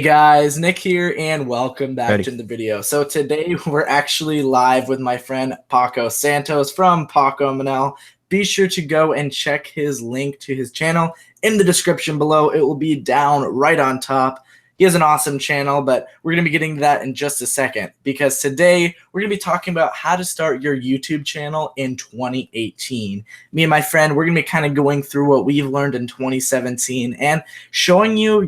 Hey guys, Nick here and welcome back Ready. to the video. So today we're actually live with my friend Paco Santos from Paco Manel. Be sure to go and check his link to his channel in the description below. It will be down right on top. He has an awesome channel, but we're going to be getting to that in just a second because today we're going to be talking about how to start your YouTube channel in 2018. Me and my friend, we're going to be kind of going through what we've learned in 2017 and showing you,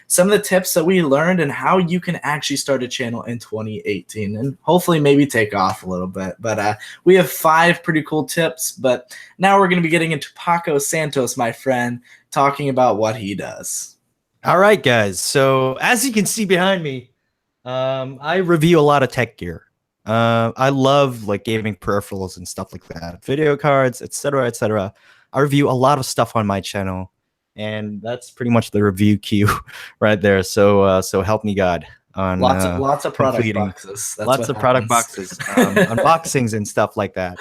some of the tips that we learned and how you can actually start a channel in 2018 and hopefully maybe take off a little bit. But we have 5 pretty cool tips, but now we're going to be getting into Paco Santos, my friend, talking about what he does. All right, guys. So as you can see behind me, I review a lot of tech gear. I love like gaming peripherals and stuff like that, video cards, etc., etc. I review a lot of stuff on my channel, and that's pretty much the review queue right there. So help me God on Lots of product completing boxes. That's lots of product boxes, unboxings and stuff like that.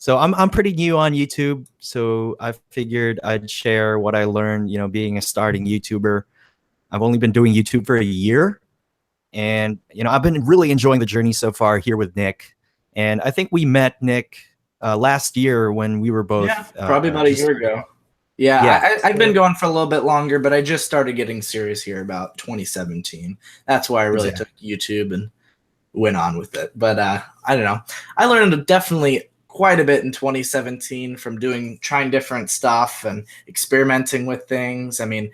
So I'm pretty new on YouTube, so I figured I'd share what I learned, being a starting YouTuber. I've only been doing YouTube for a year, and I've been really enjoying the journey so far here with Nick. And I think we met Nick last year when we were both probably about a year ago. Yeah, yeah. I've been going for a little bit longer, but I just started getting serious here about 2017. That's why I really took YouTube and went on with it. But I don't know. I learned definitely quite a bit in 2017 from trying different stuff and experimenting with things. I mean,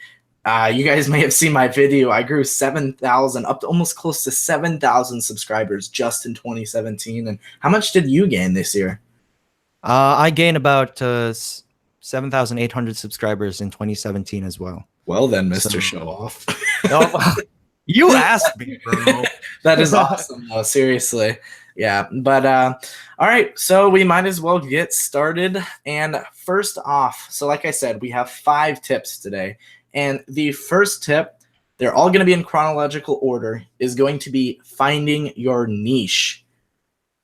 you guys may have seen my video. I grew 7,000 up to almost close to 7,000 subscribers just in 2017. And how much did you gain this year? I gained about 7,800 subscribers in 2017 as well. Well then, Mr. Show Off. You asked me, bro. That is awesome, though. Seriously. Yeah. But all right. So we might as well get started. And first off, so like I said, we have 5 tips today. And the first tip, they're all going to be in chronological order, is going to be finding your niche.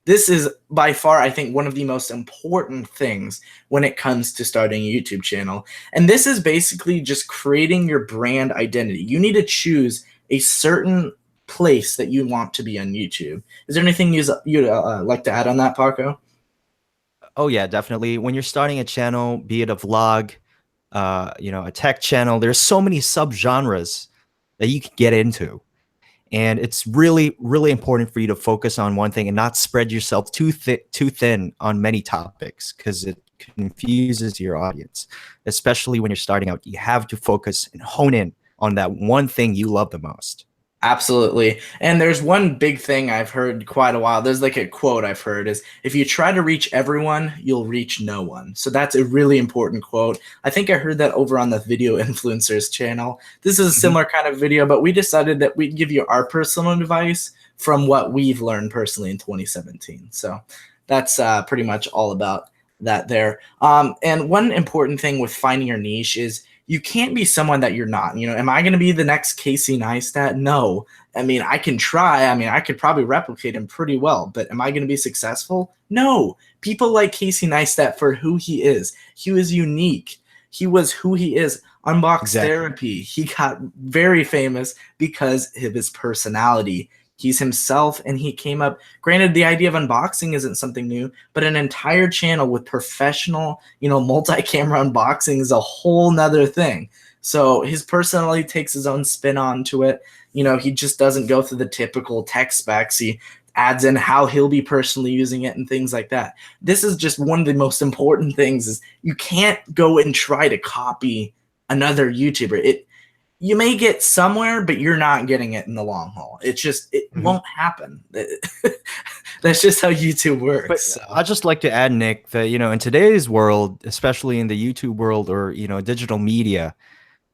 This is by far, I think, one of the most important things when it comes to starting a YouTube channel. And this is basically just creating your brand identity. You need to choose a certain place that you want to be on YouTube. Is there anything you'd like to add on that, Paco? Oh, yeah, definitely. When you're starting a channel, be it a vlog, a tech channel, there's so many subgenres that you can get into. And it's really, really important for you to focus on one thing and not spread yourself too thin on many topics, because it confuses your audience, especially when you're starting out. You have to focus and hone in on that one thing you love the most. Absolutely. And there's one big thing I've heard quite a while. There's like a quote I've heard is, if you try to reach everyone, you'll reach no one. So that's a really important quote. I think I heard that over on the Video Influencers channel. This is a similar kind of video, but we decided that we'd give you our personal advice from what we've learned personally in 2017. So that's pretty much all about that there. And one important thing with finding your niche is, you can't be someone that you're not. Am I going to be the next Casey Neistat? No. I mean, I can try. I mean, I could probably replicate him pretty well, but am I going to be successful? No. People like Casey Neistat for who he is. He was unique. He was who he is. Unbox Therapy. He got very famous because of his personality. He's himself, and he came up. Granted, the idea of unboxing isn't something new, but an entire channel with professional, multi-camera unboxing is a whole nother thing. So his personality takes his own spin onto it. He just doesn't go through the typical tech specs. He adds in how he'll be personally using it and things like that. This is just one of the most important things, is you can't go and try to copy another YouTuber. You may get somewhere, but you're not getting it in the long haul. It won't happen. That's just how YouTube works. But so. I'd just like to add, Nick, that, in today's world, especially in the YouTube world or, digital media,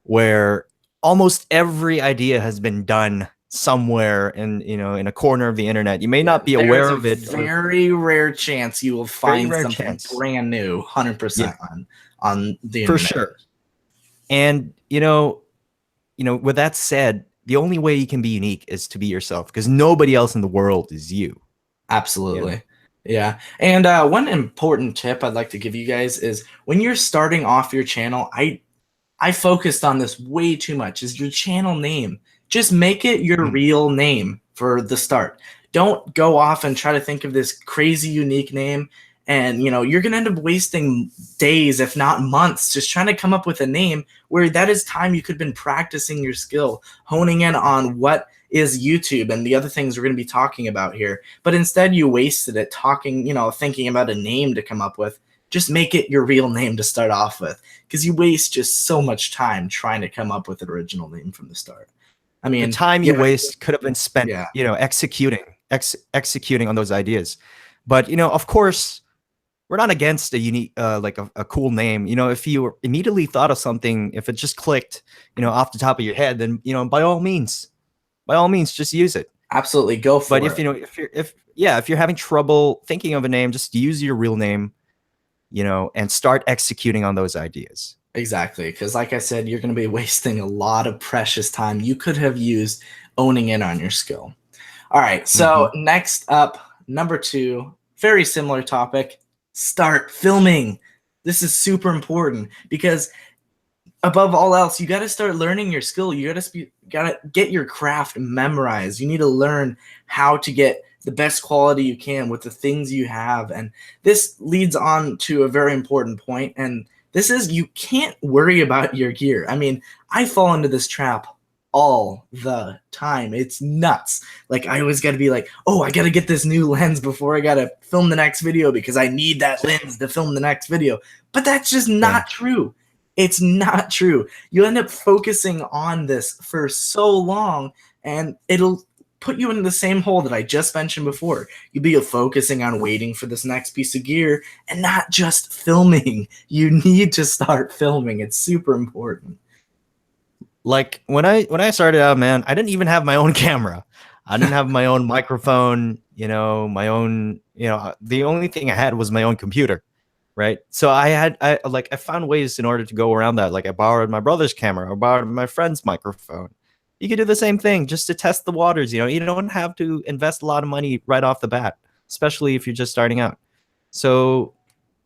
where almost every idea has been done somewhere in a corner of the internet. You may not be aware of it. Very rare chance you will find something brand new, 100% on the internet. For sure. And, with that said, the only way you can be unique is to be yourself, because nobody else in the world is you. Absolutely. Yeah. And one important tip I'd like to give you guys is, when you're starting off your channel, I focused on this way too much, is your channel name. Just make it your Mhm. real name for the start. Don't go off and try to think of this crazy unique name, and you're going to end up wasting days if not months just trying to come up with a name where that is time you could have been practicing your skill, honing in on what is YouTube and the other things we're going to be talking about here. But instead you wasted it talking, thinking about a name to come up with. Just make it your real name to start off with, because you waste just so much time trying to come up with an original name from the start. I The mean, time you yeah, waste could have been spent, yeah, executing on those ideas. But of course, we're not against a unique, like a cool name. If you immediately thought of something, if it just clicked, off the top of your head, then by all means, just use it. absolutely, go But for it. if you're having trouble thinking of a name, just use your real name, and start executing on those ideas. Exactly, because like I said, you're going to be wasting a lot of precious time you could have used owning in on your skill. All right, so Hmm. next up, number 2, very similar topic, start filming. This is super important because above all else, you got to start learning your skill. You got to get your craft memorized. You need to learn how to get the best quality you can with the things you have. And this leads on to a very important point, and this is you can't worry about your gear. I mean, I fall into this trap all the time. It's nuts. Like, I always got to be like, oh, I got to get this new lens before I got to film the next video because I need that lens to film the next video. But that's just Yeah. not true. It's not true. You end up focusing on this for so long, and it'll put you in the same hole that I just mentioned before. You'll be focusing on waiting for this next piece of gear and not just filming. You need to start filming. It's super important. Like when I started out, man, I didn't even have my own camera. I didn't have my own microphone, my own, the only thing I had was my own computer, right? So I found ways in order to go around that. Like I borrowed my brother's camera or borrowed my friend's microphone. You could do the same thing just to test the waters, You don't have to invest a lot of money right off the bat, especially if you're just starting out. So,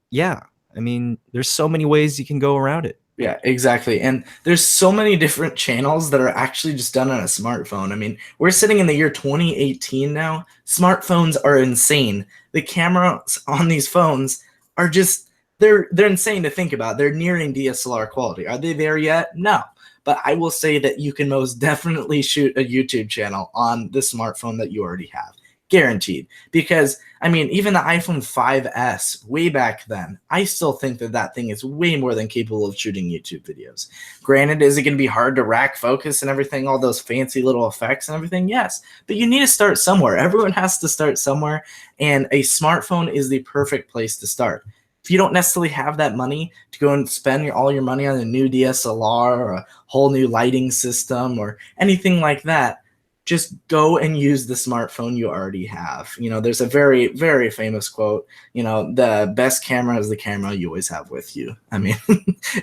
yeah, I mean, there's so many ways you can go around it. Yeah, exactly. And there's so many different channels that are actually just done on a smartphone. I mean, we're sitting in the year 2018 now. Smartphones are insane. The cameras on these phones are just they're insane to think about. They're nearing DSLR quality. Are they there yet? No. But I will say that you can most definitely shoot a YouTube channel on the smartphone that you already have. Guaranteed. Because I mean, even the iPhone 5S, way back then, I still think that that thing is way more than capable of shooting YouTube videos. Granted, is it going to be hard to rack focus and everything, all those fancy little effects and everything? Yes, but you need to start somewhere. Everyone has to start somewhere, and a smartphone is the perfect place to start. If you don't necessarily have that money to go and spend all your money on a new DSLR or a whole new lighting system or anything like that, just go and use the smartphone you already have. There's a very, very famous quote, the best camera is the camera you always have with you. I mean,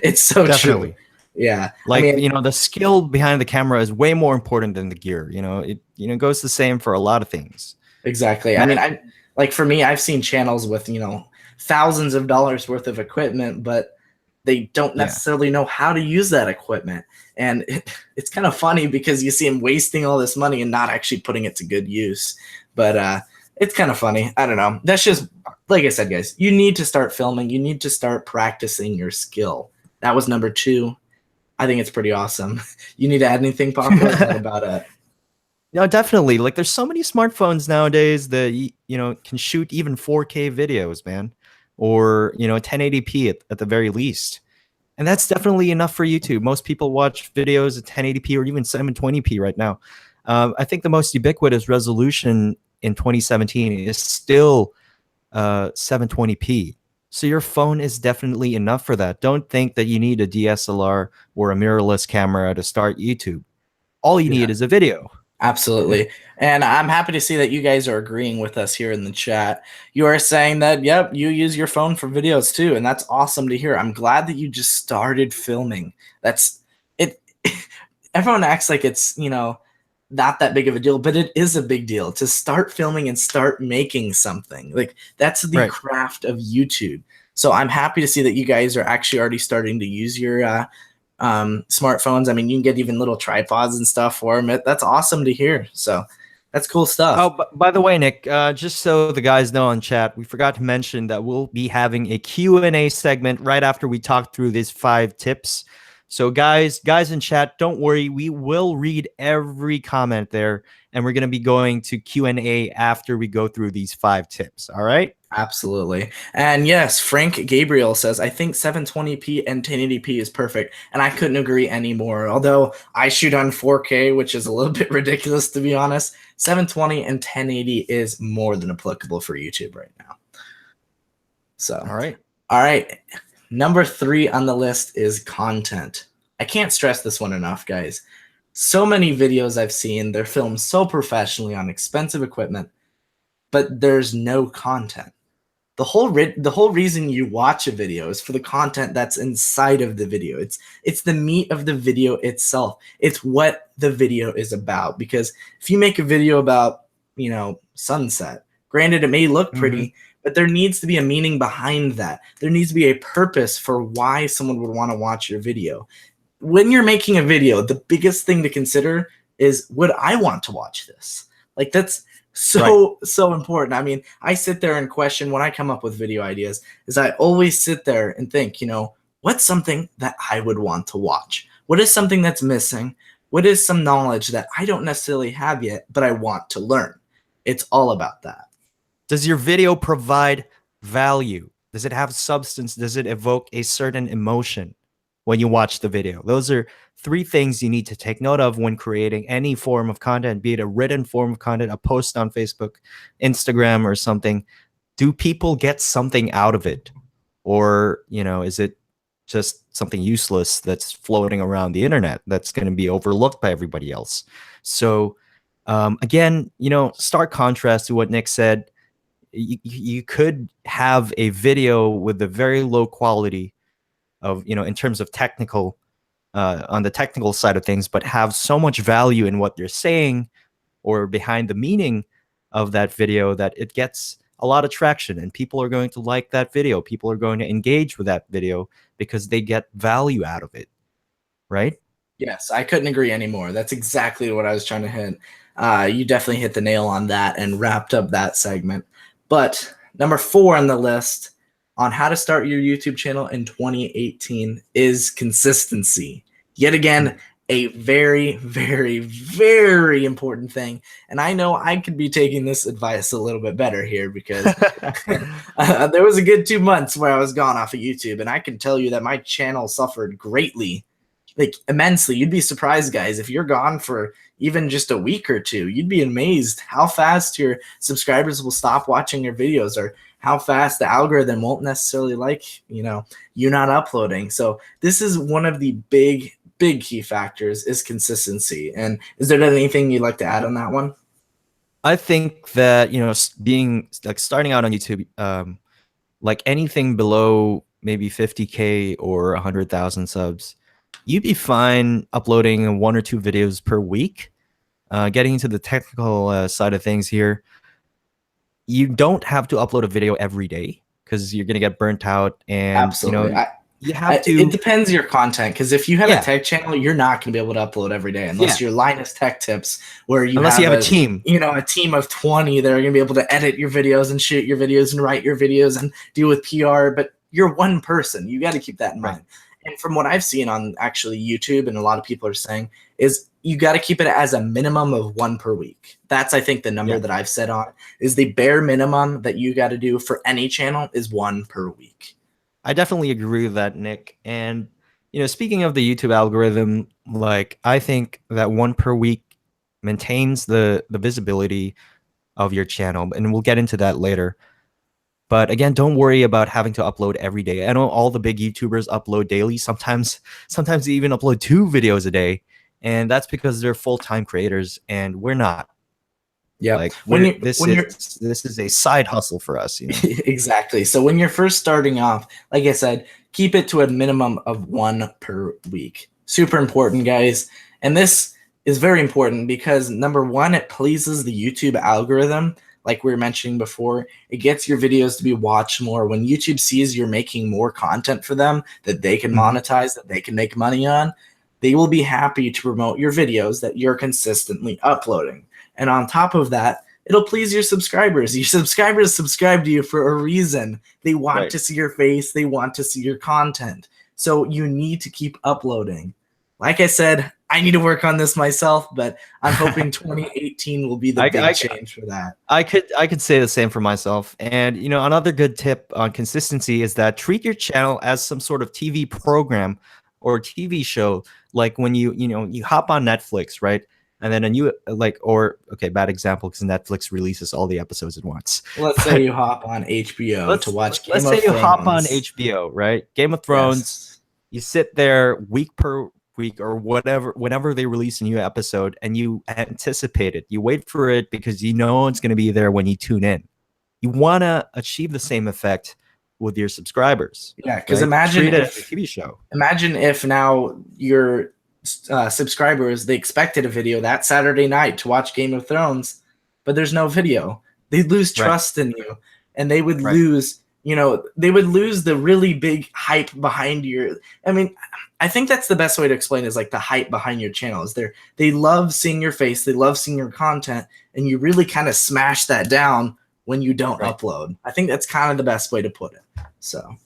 it's so true. Definitely. Yeah. I Like, mean, the skill behind the camera is way more important than the gear. It goes the same for a lot of things. exactly. I Man, mean, I like for me, I've seen channels with, thousands of dollars worth of equipment, but they don't yeah, necessarily know how to use that equipment. And it's kind of funny because you see them wasting all this money and not actually putting it to good use. But it's kind of funny. I don't know. That's just, like I said, guys, you need to start filming. You need to start practicing your skill. That was number 2. I think it's pretty awesome. You need to add anything, Papa? Is that about it? no, definitely. Like, there's so many smartphones nowadays that can shoot even 4K videos, man, or 1080p at the very least. And that's definitely enough for YouTube. Most people watch videos at 1080p or even 720p right now. I think the most ubiquitous resolution in 2017 is still 720p. So your phone is definitely enough for that. Don't think that you need a DSLR or a mirrorless camera to start YouTube. All you Yeah. need is a video. Absolutely. And I'm happy to see that you guys are agreeing with us here in the chat. You are saying that, yep, you use your phone for videos too. And that's awesome to hear. I'm glad that you just started filming. That's it. Everyone acts like it's, not that big of a deal, but it is a big deal to start filming and start making something. Like, that's the Right. craft of YouTube. So I'm happy to see that you guys are actually already starting to use your smartphones. I mean, you can get even little tripods and stuff for them. That's awesome to hear. So that's cool stuff. Oh, by the way, Nick, just so the guys know on chat, we forgot to mention that we'll be having a Q&A segment right after we talk through these 5 tips. So guys in chat, don't worry, we will read every comment there, and we're going to be going to Q&A after we go through these 5 tips, all right? Absolutely. And yes, Frank Gabriel says, I think 720p and 1080p is perfect. And I couldn't agree anymore. Although I shoot on 4K, which is a little bit ridiculous, to be honest, 720 and 1080 is more than applicable for YouTube right now. So, all right. Number 3 on the list is content. I can't stress this one enough, guys. So many videos I've seen, they're filmed so professionally on expensive equipment, but there's no content. The whole reason you watch a video is for the content that's inside of the video. It's the meat of the video itself. It's what the video is about. Because if you make a video about, sunset, granted, it may look pretty, but there needs to be a meaning behind that. There needs to be a purpose for why someone would want to watch your video. When you're making a video, the biggest thing to consider is, would I want to watch this? Like, that's so important. I mean, I sit there and question when I come up with video ideas, is I always sit there and think, what's something that I would want to watch? What is something that's missing? What is some knowledge that I don't necessarily have yet, but I want to learn? It's all about that. Does your video provide value? Does it have substance? Does it evoke a certain emotion when you watch the video? Those are 3 things you need to take note of when creating any form of content, be it a written form of content, a post on Facebook, Instagram, or something. Do people get something out of it? Or, is it just something useless that's floating around the internet that's going to be overlooked by everybody else? So, again, stark contrast to what Nick said. You could have a video with a very low quality of, in terms of technical, on the technical side of things, but have so much value in what you're saying or behind the meaning of that video that it gets a lot of traction, and people are going to like that video. People are going to engage with that video because they get value out of it, right? Yes, I couldn't agree anymore. That's exactly what I was trying to hit. You definitely hit the nail on that and wrapped up that segment. But number 4 on the list on how to start your YouTube channel in 2018 is consistency. Yet again, a very, very, very important thing. And I know I could be taking this advice a little bit better here because there was a good 2 months where I was gone off of YouTube, and I can tell you that my channel suffered greatly, like immensely. You'd be surprised, guys, if you're gone for even just a week or 2, you'd be amazed how fast your subscribers will stop watching your videos, or how fast the algorithm won't necessarily like, you not uploading. So this is one of the big key factors, is consistency. And is there anything you'd like to add on that one? I think that, being like starting out on YouTube, like anything below maybe 50K or 100,000 subs, you'd be fine uploading 1 or 2 videos per week. Getting into the technical side of things here, you don't have to upload a video every day because you're going to get burnt out. And absolutely, you have to. It depends your content, because if you have a tech channel, you're not going to be able to upload every day unless your Linus Tech Tips, where you have a team, a team of 20 that are going to be able to edit your videos and shoot your videos and write your videos and deal with PR. But you're one person. You got to keep that in mind. And from what I've seen on actually YouTube, and a lot of people are saying, is you got to keep it as a minimum of 1 per week. That's, I think, the number that I've set on, is the bare minimum that you got to do for any channel is 1 per week. I definitely agree with that, Nick. And, speaking of the YouTube algorithm, like, I think that 1 per week maintains the visibility of your channel, and we'll get into that later. But again, don't worry about having to upload every day. I know all the big YouTubers upload daily. Sometimes they even upload 2 videos a day. And that's because they're full-time creators, and we're not. Yeah, like this is a side hustle for us. Exactly. So when you're first starting off, like I said, keep it to a minimum of 1 per week. Super important, guys. And this is very important because, number 1, it pleases the YouTube algorithm. like we were mentioning before, it gets your videos to be watched more. When YouTube sees you're making more content for them that they can Mhm. monetize, that they can make money on, they will be happy to promote your videos that you're consistently uploading. And on top of that, it'll please your subscribers. Your subscribers subscribe to you for a reason. They want Right. to see your face, they want to see your content. So you need to keep uploading. Like I said, I need to work on this myself, but I'm hoping 2018 will be the I, big I change for that. I could say the same for myself. And another good tip on consistency is that treat your channel as some sort of TV program or TV show. Like when you hop on Netflix, right? And then a new bad example because Netflix releases all the episodes at once. Let's say But you hop on HBO to let's watch Game let's of say you hop on Thrones. HBO, right? Game of Thrones. Yes. You sit there week per week or whatever, whenever they release a new episode, and you anticipate it. You wait for it because you know it's going to be there when you tune in. You want to achieve the same effect with your subscribers. Yeah, because Right? Treat it as a TV show. imagine if now your subscribers, they expected a video that Saturday night to watch Game of Thrones, but there's no video. They'd lose Right. trust in you, and they would Right. lose. They would lose the really big hype behind your. I mean, I think that's the best way to explain it, is like the hype behind your channel. Is they love seeing your face, they love seeing your content, and you really kind of smash that down when you don't Right. upload. I think that's kind of the best way to put it. So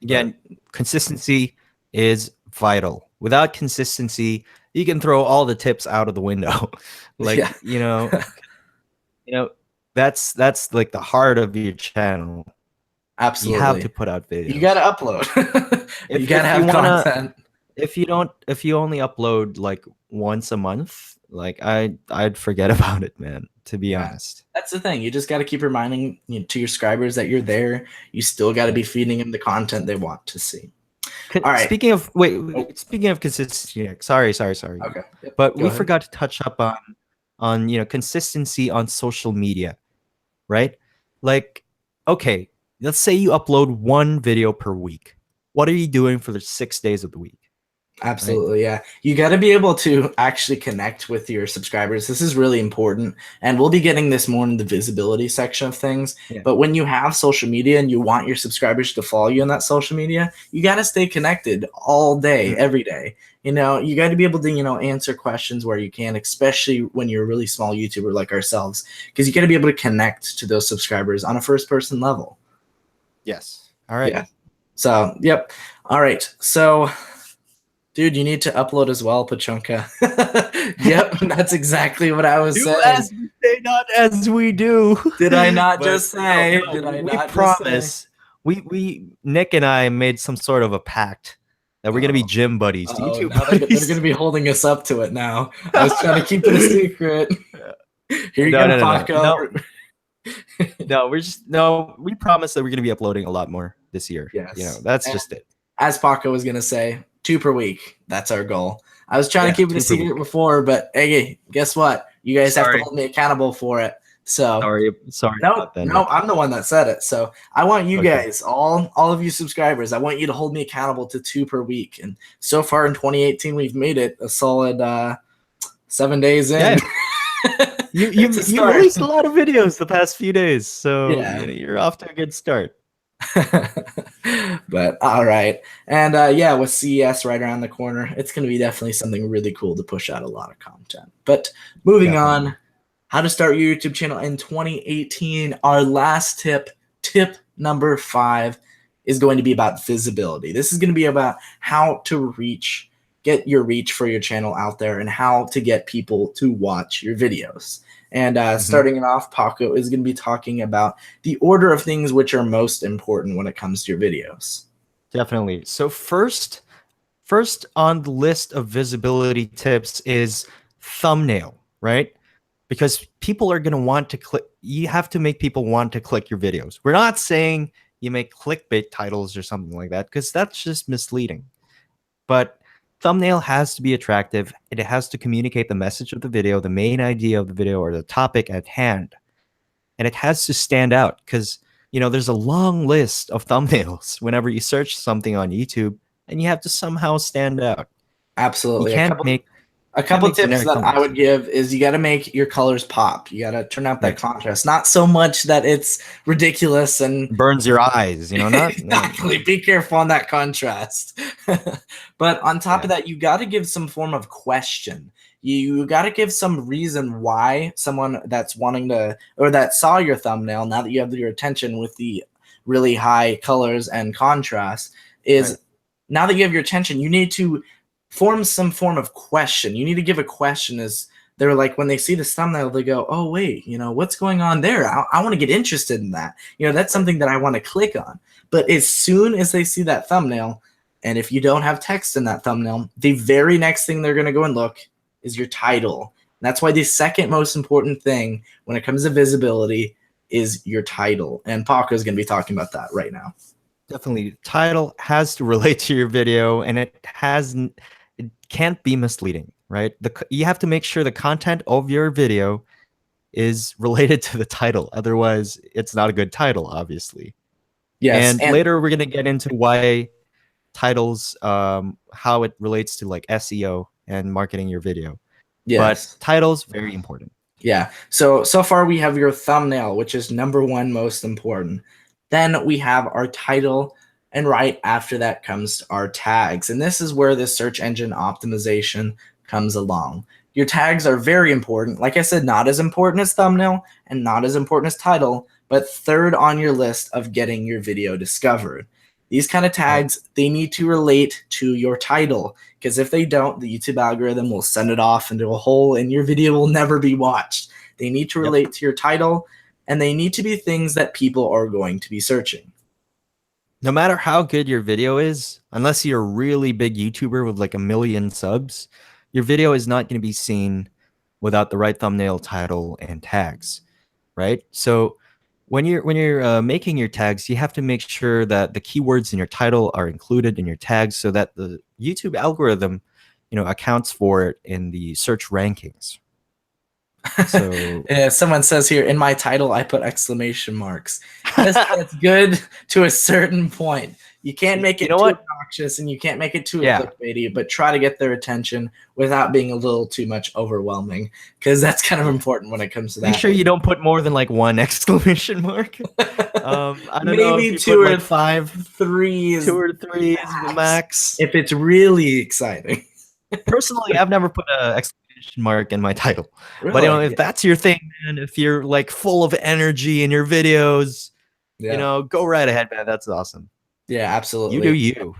Again, consistency is vital. Without consistency, you can throw all the tips out of the window. Like, yeah. that's like the heart of your channel. Absolutely. You have to put out videos. You got to upload. If you got to have content. If you only upload like once a month, like I'd forget about it, man, to be honest. That's the thing. You just got to keep reminding to your subscribers that you're there. You still got to be feeding them the content they want to see. All right. Speaking of consistency, sorry. Okay. Yep. But Go we ahead. forgot to touch up on consistency on social media, right? Like, okay, let's say you upload one video per week. What are you doing for the 6 days of the week? Absolutely, yeah. You got to be able to actually connect with your subscribers. This is really important, and we'll be getting this more in the visibility section of things. Yeah. But when you have social media and you want your subscribers to follow you on that social media, you got to stay connected all day, every day. You got to be able to, answer questions where you can, especially when you're a really small YouTuber like ourselves, because you got to be able to connect to those subscribers on a first-person level. Yes. All right. Yeah. So, yep. All right. So, dude, you need to upload as well, Pachunka. Yep, that's exactly what I was saying. As we say, not as we do. Did I not just say? No, Did I we not promise. just say? We Nick and I made some sort of a pact that we're gonna be gym buddies, YouTube now they're buddies. going to be holding us up to it now. I was trying to keep it a secret. Here you go, Paco. We promise that we're gonna be uploading a lot more this year. Yes. That's just it. As Paco was going to say, 2 per week. That's our goal. I was trying to keep it a secret before, but hey, guess what? You guys have to hold me accountable for it. So sorry. No, I'm the one that said it. So I want you guys, all of you subscribers, I want you to hold me accountable to 2 per week. And so far in 2018, we've made it a solid 7 days in. Yeah. you released a lot of videos the past few days, so you're off to a good start. But all right. And with CES right around the corner, it's going to be definitely something really cool to push out a lot of content. But moving on, how to start your YouTube channel in 2018. Our last tip number 5, is going to be about visibility. This is going to be about how to get your reach for your channel out there and how to get people to watch your videos. And starting it off, Paco is going to be talking about the order of things which are most important when it comes to your videos. Definitely. So first on the list of visibility tips is thumbnail, right? Because people are going to want to click. You have to make people want to click your videos. We're not saying you make clickbait titles or something like that, because that's just misleading. But thumbnail has to be attractive. It has to communicate the message of the video, the main idea of the video, or the topic at hand. And it has to stand out because, there's a long list of thumbnails whenever you search something on YouTube, and you have to somehow stand out. Absolutely. You can't make A Can't couple make tips generic that I thumbnails. would give is you got to make your colors pop. You got to turn out that Right. contrast. Not so much that it's ridiculous and Burns your eyes, you know, not exactly. Be careful on that contrast. But on top of yeah. that, you got to give some form of question. You got to give some reason why someone that's wanting to or that saw your thumbnail, now that you have your attention with the really high colors and contrast, Right. is now that you have your attention, you need to form some form of question. You need to give a question as they're like, when they see this thumbnail, they go, oh, wait, what's going on there? I want to get interested in that. That's Right. something that I want to click on. But as soon as they see that thumbnail, and if you don't have text in that thumbnail, the very next thing they're going to go and look is your title. And that's why the second most important thing when it comes to visibility is your title. And Paco is going to be talking about that right now. Definitely, title has to relate to your video, and it can't be misleading, right? You have to make sure the content of your video is related to the title. Otherwise, it's not a good title, obviously. Yes. And And later we're gonna get into why titles, how it relates to like SEO and marketing your video. But yes. titles very important. Yeah. So far we have your thumbnail, which is number one most important. Then we have our title, and right after that comes our tags. And this is where the search engine optimization comes along. Your tags are very important. Like I said, not as important as thumbnail and not as important as title, but third on your list of getting your video discovered. These kind of Right. tags, they need to relate to your title, because if they don't, the YouTube algorithm will send it off into a hole and your video will never be watched. They need to Yep. relate to your title, and they need to be things that people are going to be searching. No matter how good your video is, unless you're a really big YouTuber with like 1 million subs, your video is not going to be seen without the right thumbnail, title, and tags, right? So when you're making your tags, you have to make sure that the keywords in your title are included in your tags, so that the YouTube algorithm, accounts for it in the search rankings. So Someone says here, in my title, I put exclamation marks. Yes, that's good to a certain point. You can't make you it know too what? obnoxious and you can't make it too Yeah. clickbaity, but try to get their attention without being a little too much overwhelming, because that's kind of important when it comes to Make that. sure you don't put more than like one exclamation mark. I don't know if Maybe you two put or like 5, three is 2 or 3 is the max, max. if it's really exciting. Personally, I've never put an exclamation mark in my title. But Really? if that's your thing, man, if you're like full of energy in your videos, Yeah. go right ahead, man. That's awesome. Yeah, You do absolutely. you.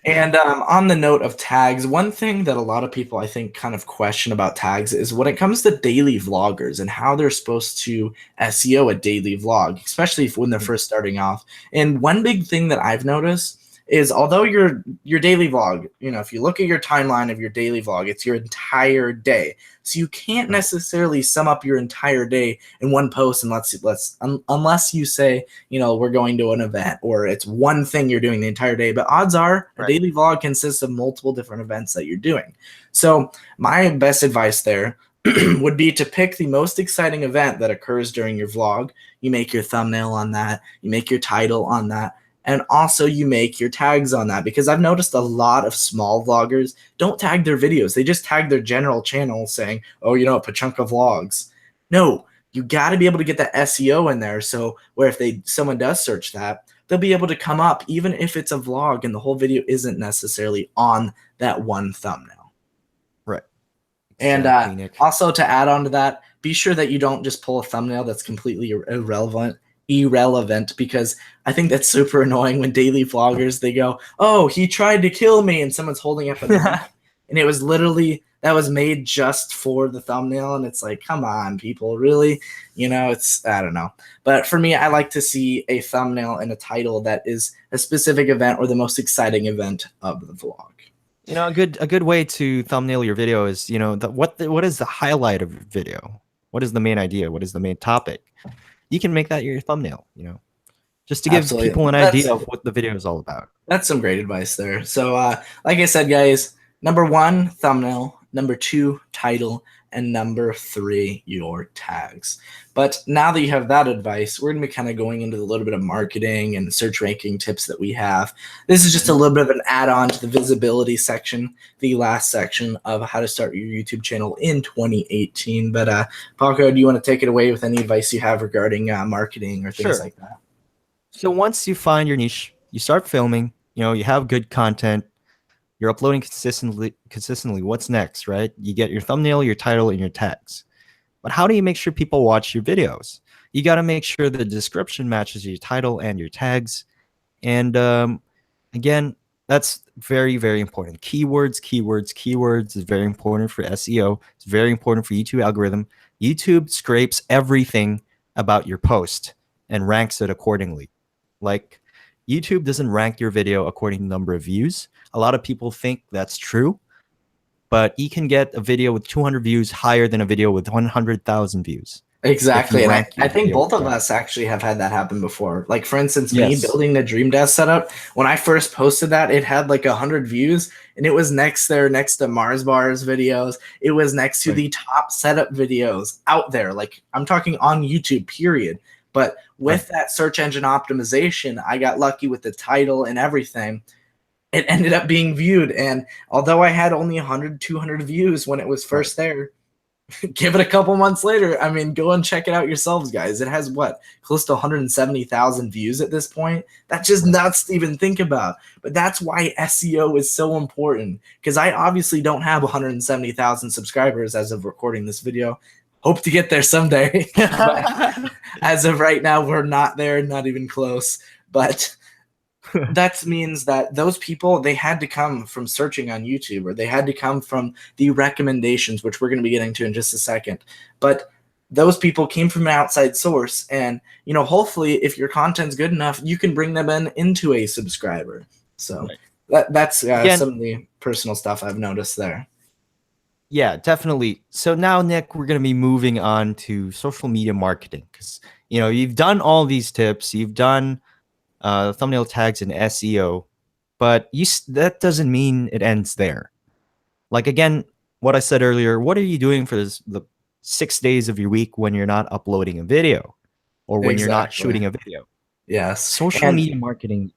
And on the note of tags, one thing that a lot of people I think kind of question about tags is when it comes to daily vloggers and how they're supposed to SEO a daily vlog, especially when they're first starting off. And one big thing that I've noticed is, although your daily vlog, if you look at your timeline of your daily vlog, it's your entire day. So you can't Right. necessarily sum up your entire day in one post unless you say, we're going to an event or it's one thing you're doing the entire day. But odds are a Right. daily vlog consists of multiple different events that you're doing. So my best advice there would be to pick the most exciting event that occurs during your vlog. You make your thumbnail on that, you make your title on that, and also you make your tags on that, because I've noticed a lot of small vloggers don't tag their videos. They just tag their general channel saying, oh, Pachanka Vlogs. No, you got to be able to get that SEO in there. So where if someone does search that, they'll be able to come up, even if it's a vlog and the whole video isn't necessarily on that one thumbnail. Right. And Exactly, Nick. also to add on to that, be sure that you don't just pull a thumbnail that's completely irrelevant, because I think that's super annoying when daily vloggers, they go, oh, he tried to kill me, and someone's holding up a knife, and it was literally that was made just for the thumbnail, and it's like, come on, people, really? It's, I don't know. But for me, I like to see a thumbnail and a title that is a specific event or the most exciting event of the vlog. A good way to thumbnail your video is, what is the highlight of your video? What is the main idea? What is the main topic? You can make that your thumbnail, just to give Absolutely. people an idea of what the video is all about. That's some great advice there. So like I said, guys, number 1, thumbnail. Number 2, title. and number 3, your tags. But now that you have that advice, we're going to be kind of going into a little bit of marketing and search ranking tips that we have. This is just a little bit of an add-on to the visibility section, the last section of how to start your YouTube channel in 2018. But Paco, do you want to take it away with any advice you have regarding marketing or things like that? So once you find your niche, you start filming, you have good content, you're uploading consistently. What's next, right? You get your thumbnail, your title, and your tags. But how do you make sure people watch your videos? You got to make sure the description matches your title and your tags. And again, that's very, very important. Keywords is very important for SEO. It's very important for YouTube algorithm. YouTube scrapes everything about your post and ranks it accordingly. Like, YouTube doesn't rank your video according to number of views. A lot of people think that's true, but you can get a video with 200 views higher than a video with 100,000 views. Exactly. And I think both of us actually have had that happen before. Like, for instance, me building the Dream Desk setup, when I first posted that, it had like 100 views, and it was next to Mars Bars videos. It was next to the top setup videos out there. Like, I'm talking on YouTube, period. But with that search engine optimization, I got lucky with the title and everything. It ended up being viewed. And although I had only 100, 200 views when it was first there, give it a couple months later. I mean, go and check it out yourselves, guys. It has close to 170,000 views at this point. That's just nuts to even think about. But that's why SEO is so important, because I obviously don't have 170,000 subscribers as of recording this video. Hope to get there someday. But as of right now, we're not there, not even close. But that means that those people, they had to come from searching on YouTube, or they had to come from the recommendations, which we're going to be getting to in just a second. But those people came from an outside source, and hopefully, if your content's good enough, you can bring them into a subscriber. So that's some of the personal stuff I've noticed there. Yeah, definitely. So now, Nick, we're going to be moving on to social media marketing, because you've done all these tips, you've done thumbnail tags and SEO, but that doesn't mean it ends there. Like, again, what I said earlier, what are you doing for the 6 days of your week when you're not uploading a video, or when you're not shooting a video? Yes. Social media marketing.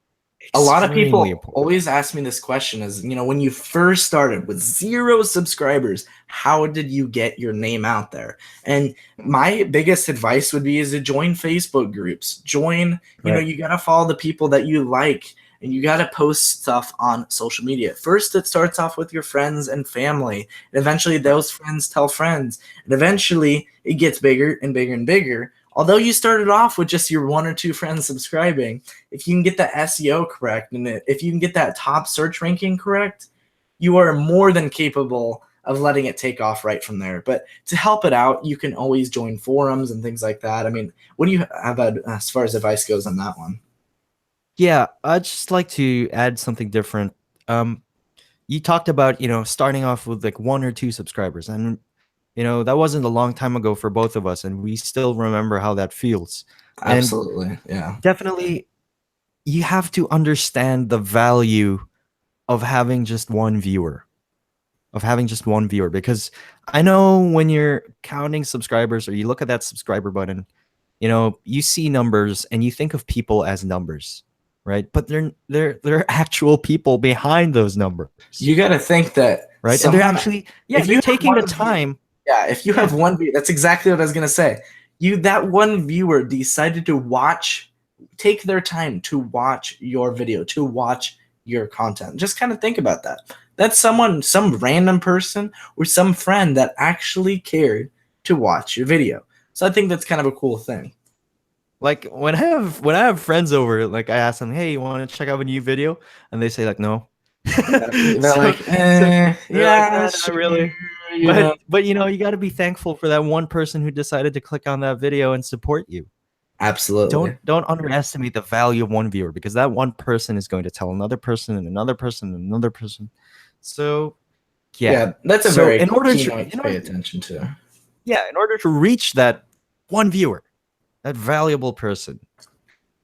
A lot of people always ask me this question is, when you first started with 0 subscribers, how did you get your name out there? And my biggest advice would be is to join Facebook groups. Join, you got to follow the people that you like, and you got to post stuff on social media. First, it starts off with your friends and family. And eventually those friends tell friends. And eventually it gets bigger and bigger and bigger. Although you started off with just your 1 or 2 friends subscribing, if you can get the SEO correct, and if you can get that top search ranking correct, you are more than capable of letting it take off right from there. But to help it out, you can always join forums and things like that. I mean, what do you have as far as advice goes on that one? Yeah, I'd just like to add something different. You talked about, starting off with like 1 or 2 subscribers, and that wasn't a long time ago for both of us, and we still remember how that feels. Absolutely. And yeah. Definitely, you have to understand the value of having just one viewer. Because I know when you're counting subscribers, or you look at that subscriber button, you see numbers and you think of people as numbers, right? But they're actual people behind those numbers. You got to think that, right? And they're actually, if you're taking the time. Yeah, if you have one viewer, that's exactly what I was going to say. That one viewer decided to take their time to watch your video, to watch your content. Just kind of think about that. That's some random person or some friend that actually cared to watch your video. So I think that's kind of a cool thing. Like, when I have friends over, like, I ask them, hey, you want to check out a new video? And they say like, no. They're yeah, not really. But you got to be thankful for that one person who decided to click on that video and support you. Absolutely. Don't underestimate the value of one viewer, because that one person is going to tell another person and another person and another person. So yeah, that's a very key point to pay attention to. Yeah, in order to reach that one viewer, that valuable person,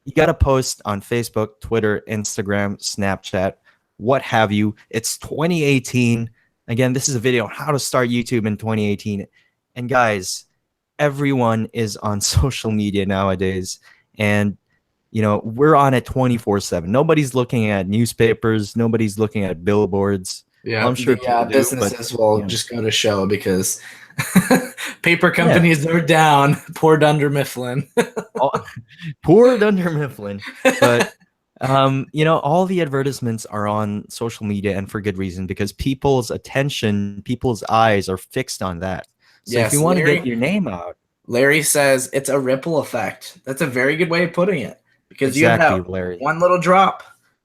you got to post on Facebook, Twitter, Instagram, Snapchat, what have you. It's 2018. Again, this is a video on how to start YouTube in 2018. And guys, everyone is on social media nowadays, and we're on it 24/7. Nobody's looking at newspapers, nobody's looking at billboards. Well, Yeah, I'm sure the people do, but businesses will yeah. just go to show because paper Yeah. companies are down. Poor Dunder Mifflin. all, Poor Dunder Mifflin. But all the advertisements are on social media, and for good reason, because people's attention, people's eyes are fixed on that. So if you Yes, want to get Larry. your name out, Larry says it's a ripple effect. That's a very good way of putting it because you have exactly, that Larry. one little drop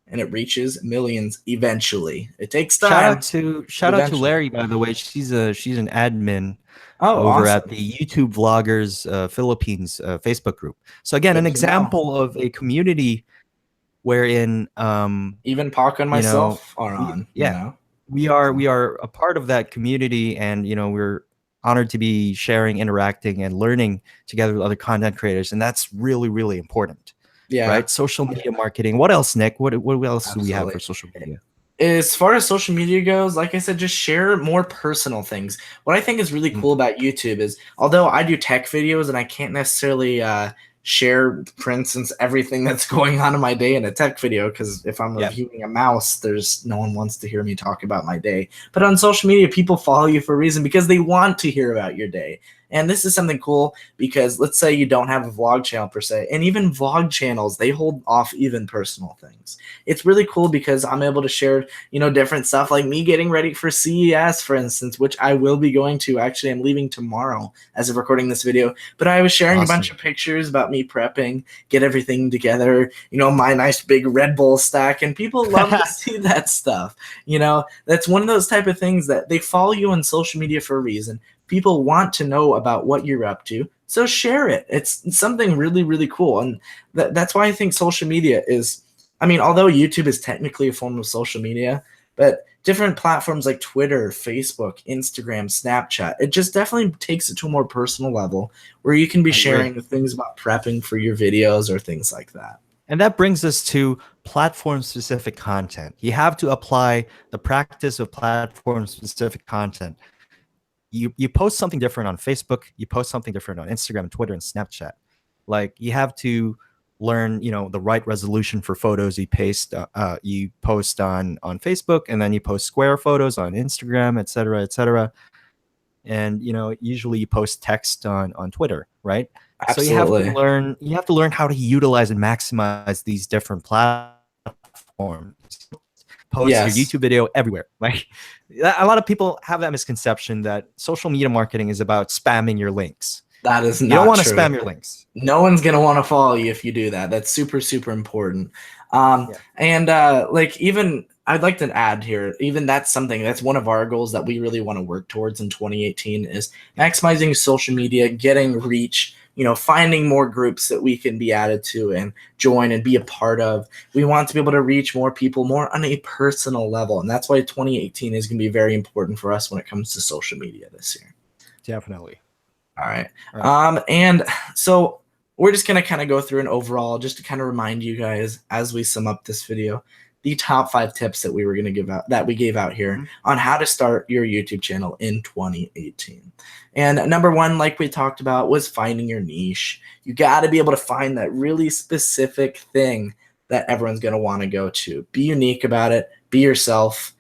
and it reaches millions eventually. It takes Shout out time, to but shout out to eventually. Larry, by the way. She's an admin Oh, over at awesome. the YouTube Vloggers Philippines Facebook group. So again, an Good to know. example of a community wherein Even Paco and you know myself are we on, yeah we are So, we are a part of that community, and we're honored to be sharing, interacting, and learning together with other content creators, and that's really, really important, yeah, right? Social media marketing. What else, Nick? What else do we have absolutely. for social media? As far as social media goes, like I said, just share more personal things. What I think is really Mm, cool about YouTube is, although I do tech videos and I can't necessarily share, for instance, everything that's going on in my day in a tech video, because if I'm yeah. reviewing a mouse, there's no one wants to hear me talk about my day. But on social media, people follow you for a reason because they want to hear about your day. And this is something cool because let's say you don't have a vlog channel per se, and even vlog channels, they hold off even personal things. It's really cool because I'm able to share different stuff like me getting ready for CES, for instance, which I will be going to. Actually, I'm leaving tomorrow as of recording this video, but I was sharing a bunch Awesome. of pictures about me prepping, get everything together, my nice big Red Bull stack, and people love to see that stuff. That's one of those type of things that they follow you on social media for a reason. People want to know about what you're up to. So share it. It's something really, really cool. And that's why I think social media is, I mean, although YouTube is technically a form of social media, but different platforms like Twitter, Facebook, Instagram, Snapchat, it just definitely takes it to a more personal level where you can be I agree. sharing the things about prepping for your videos or things like that. And that brings us to platform specific content. You have to apply the practice of platform specific content. You post something different on Facebook, you post something different on Instagram, Twitter, and Snapchat. Like, you have to learn, the right resolution for photos you post on Facebook, and then you post square photos on Instagram, etc., etc. And usually you post text on Twitter, right? So Absolutely. you have to learn how to utilize and maximize these different platforms. Post your Yes, YouTube video everywhere. Like, a lot of people have that misconception that social media marketing is about spamming your links. that is You don't not want to true. spam your links. No one's gonna want to follow you if you do that. That's super, super important. Yeah. And like even I'd like to add here, even that's one of our goals that we really want to work towards in 2018 is maximizing social media, getting reach, finding more groups that we can be added to and join and be a part of. We want to be able to reach more people more on a personal level. And that's why 2018 is going to be very important for us when it comes to social media this year. Definitely. All right. All right. And so we're just going to kind of go through an overall, just to kind of remind you guys as we sum up this video, the top 5 tips that we were going to give out, that we gave out here Mhm. on how to start your YouTube channel in 2018. And number 1, like we talked about, was finding your niche. You got to be able to find that really specific thing that everyone's going to want to go to. Be unique about it. Be yourself.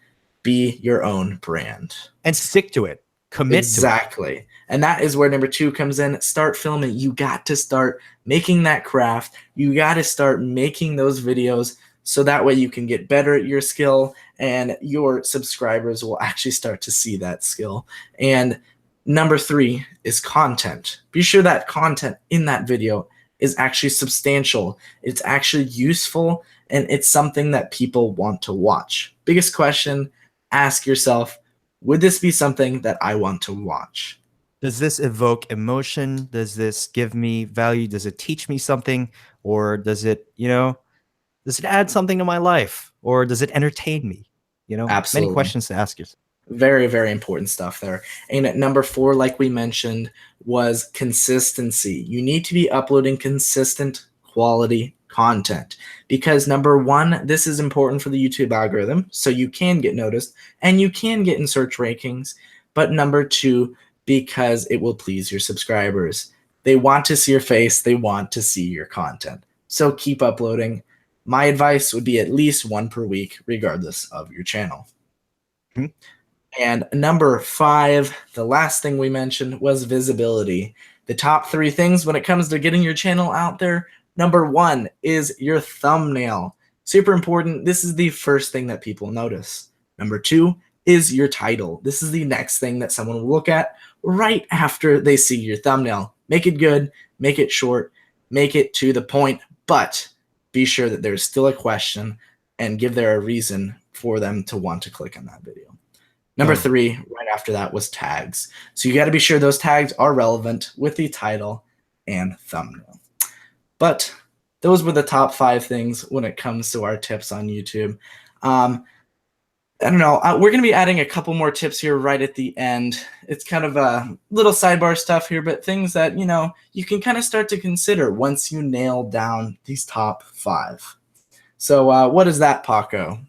Be your own brand. And stick to it. Commit to it. Exactly. And that is where number 2 comes in. Start filming. You got to start making that craft. You got to start making those videos so that way you can get better at your skill and your subscribers will actually start to see that skill. And number 3 is content. Be sure that content in that video is actually substantial. It's actually useful and it's something that people want to watch. Biggest question, ask yourself, would this be something that I want to watch? Does this evoke emotion? Does this give me value? Does it teach me something? Or does it add something to my life? Or does it entertain me? Many Absolutely. questions to ask yourself. Very, very important stuff there. And at number 4, like we mentioned, was consistency. You need to be uploading consistent quality content because number 1, this is important for the YouTube algorithm, so you can get noticed and you can get in search rankings. But number 2, because it will please your subscribers. They want to see your face. They want to see your content. So keep uploading. My advice would be at least one per week, regardless of your channel. Mhm. And number 5, the last thing we mentioned was visibility. The top 3 things when it comes to getting your channel out there. Number 1 is your thumbnail. Super important. This is the first thing that people notice. Number 2 is your title. This is the next thing that someone will look at right after they see your thumbnail. Make it good, make it short, make it to the point, but be sure that there's still a question and give there a reason for them to want to click on that video. Number 3, right after that, was tags. So you got to be sure those tags are relevant with the title and thumbnail. But those were the top 5 things when it comes to our tips on YouTube. I don't know. We're going to be adding a couple more tips here right at the end. It's kind of a little sidebar stuff here, but things that, you can kind of start to consider once you nail down these top 5. So what is that, Paco?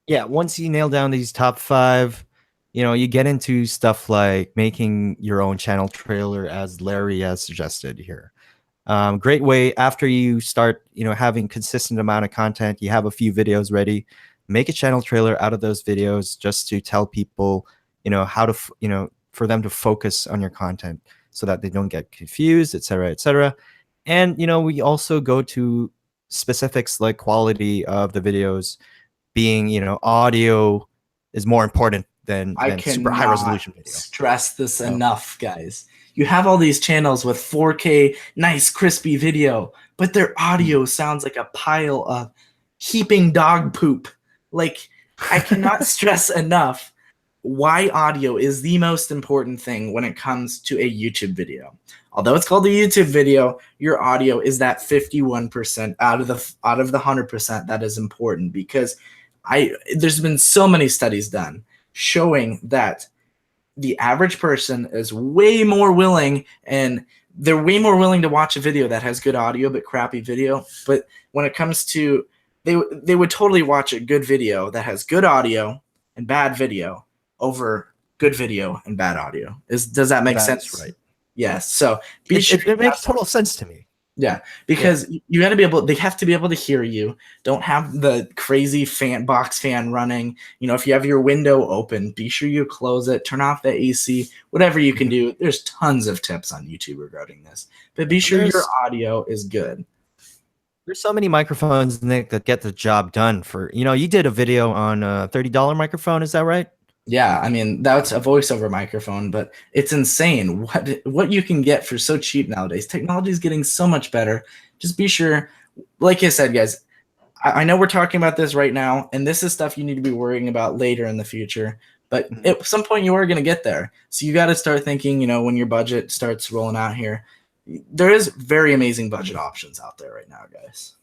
Yeah, once you nail down these top 5, you get into stuff like making your own channel trailer, as Larry has suggested here. Great way after you start, having consistent amount of content, you have a few videos ready, make a channel trailer out of those videos just to tell people, how to, for them to focus on your content so that they don't get confused, et cetera, et cetera. And, we also go to specifics like quality of the videos being, audio is more important than super high resolution video. Stress this enough, guys. You have all these channels with 4K, nice crispy video, but their audio sounds like a pile of heaping dog poop. Like, I cannot stress enough why audio is the most important thing when it comes to a YouTube video. Although it's called a YouTube video, your audio is that 51% out of the 100% that is important, because there's been so many studies done showing that the average person is way more willing, and they're way more willing to watch a video that has good audio but crappy video. But when it comes to, they would totally watch a good video that has good audio and bad video over good video and bad audio. Does that make sense? Right. Yes. So it makes total sense to me. Yeah, because you got to be able. They have to be able to hear you. Don't have the crazy box fan running. If you have your window open, be sure you close it. Turn off the AC. Whatever you can do. There's tons of tips on YouTube regarding this, but be sure your audio is good. There's so many microphones, Nick, that get the job done. For you did a video on a $30 microphone. Is that right? Yeah, I mean, that's a voiceover microphone, but it's insane what you can get for so cheap nowadays. Technology is getting so much better. Just be sure, like I said, guys, I know we're talking about this right now, and this is stuff you need to be worrying about later in the future, but at some point you are going to get there. So you got to start thinking, when your budget starts rolling out here, there is very amazing budget options out there right now, guys.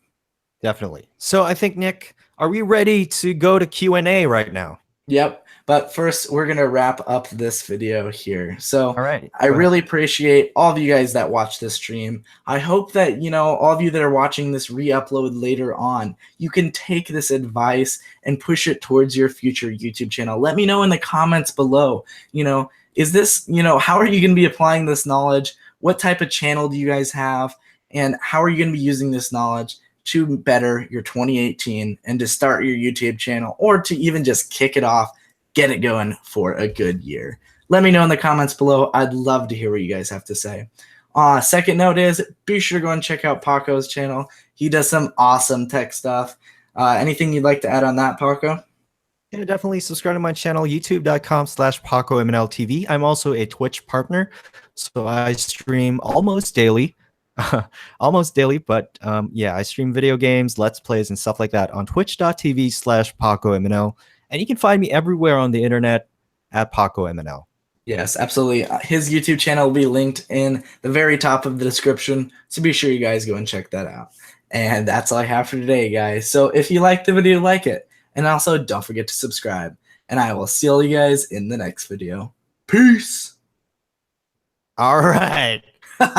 Definitely. So I think, Nick, are we ready to go to Q&A right now? Yep. But first, we're going to wrap up this video here. So all right, I really appreciate all of you guys that watch this stream. I hope that, all of you that are watching this re-upload later on, you can take this advice and push it towards your future YouTube channel. Let me know in the comments below, is this, how are you going to be applying this knowledge? What type of channel do you guys have? And how are you going to be using this knowledge to better your 2018 and to start your YouTube channel, or to even just kick it off, get it going for a good year? Let me know in the comments below. I'd love to hear what you guys have to say. Second note is, be sure to go and check out Paco's channel. He does some awesome tech stuff. Anything you'd like to add on that, Paco? Yeah, definitely subscribe to my channel, youtube.com/PacoMNLTV. I'm also a Twitch partner, so I stream almost daily. But yeah, I stream video games, let's plays, and stuff like that on twitch.tv/PacoMNL. And you can find me everywhere on the internet at PacoMNL. Yes, absolutely. His YouTube channel will be linked in the very top of the description, so be sure you guys go and check that out. And that's all I have for today, guys. So if you liked the video, like it. And also, don't forget to subscribe. And I will see all you guys in the next video. Peace! All right. All right.